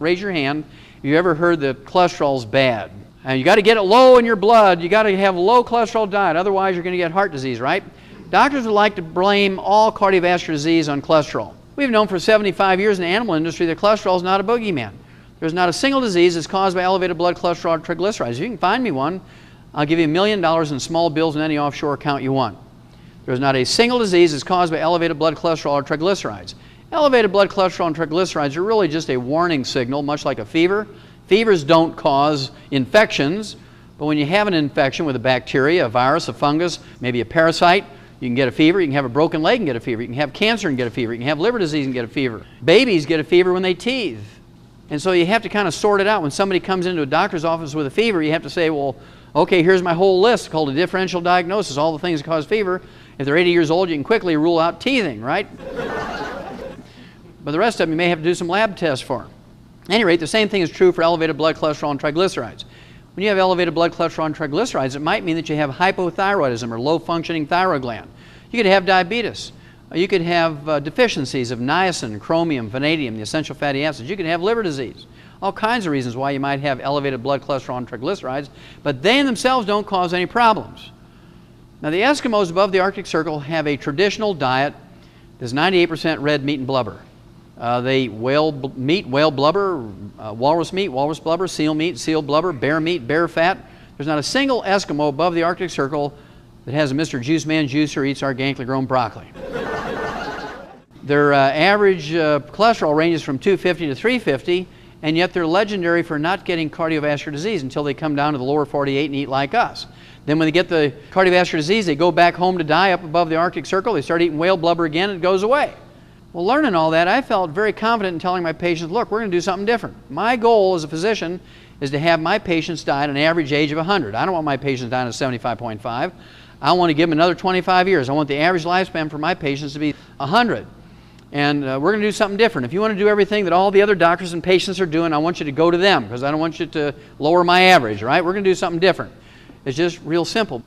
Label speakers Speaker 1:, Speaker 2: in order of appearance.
Speaker 1: raise your hand if you ever heard that cholesterol's bad. And you got to get it low in your blood. You got to have a low cholesterol diet, otherwise you're going to get heart disease, right? Doctors would like to blame all cardiovascular disease on cholesterol. We've known for 75 years in the animal industry that cholesterol is not a boogeyman. There's not a single disease that's caused by elevated blood cholesterol or triglycerides. If you can find me one, I'll give you $1 million in small bills in any offshore account you want. There's not a single disease that's caused by elevated blood cholesterol or triglycerides. Elevated blood cholesterol and triglycerides are really just a warning signal, much like a fever. Fevers don't cause infections, but when you have an infection with a bacteria, a virus, a fungus, maybe a parasite, you can get a fever. You can have a broken leg and get a fever. You can have cancer and get a fever. You can have liver disease and get a fever. Babies get a fever when they teethe. And so you have to kind of sort it out. When somebody comes into a doctor's office with a fever, you have to say, well, okay, here's my whole list called a differential diagnosis, all the things that cause fever. If they're 80 years old, you can quickly rule out teething, right? But the rest of them, you may have to do some lab tests for. At any rate, the same thing is true for elevated blood cholesterol and triglycerides. When you have elevated blood cholesterol and triglycerides, it might mean that you have hypothyroidism or low-functioning thyroid gland. You could have diabetes. You could have deficiencies of niacin, chromium, vanadium, the essential fatty acids. You could have liver disease. All kinds of reasons why you might have elevated blood cholesterol and triglycerides, but they in themselves don't cause any problems. Now, the Eskimos above the Arctic Circle have a traditional diet that's 98% red meat and blubber. They eat whale meat, whale blubber, walrus meat, walrus blubber, seal meat, seal blubber, bear meat, bear fat. There's not a single Eskimo above the Arctic Circle that has a Mr. Juice Man juicer or eats organically grown broccoli. Their average cholesterol ranges from 250 to 350, and yet they're legendary for not getting cardiovascular disease until they come down to the lower 48 and eat like us. Then when they get the cardiovascular disease, they go back home to die up above the Arctic Circle. They start eating whale blubber again, and it goes away. Well, learning all that, I felt very confident in telling my patients, look, we're going to do something different. My goal as a physician is to have my patients die at an average age of 100. I don't want my patients dying at 75.5. I want to give them another 25 years. I want the average lifespan for my patients to be 100. And we're going to do something different. If you want to do everything that all the other doctors and patients are doing, I want you to go to them because I don't want you to lower my average, right? We're going to do something different. It's just real simple.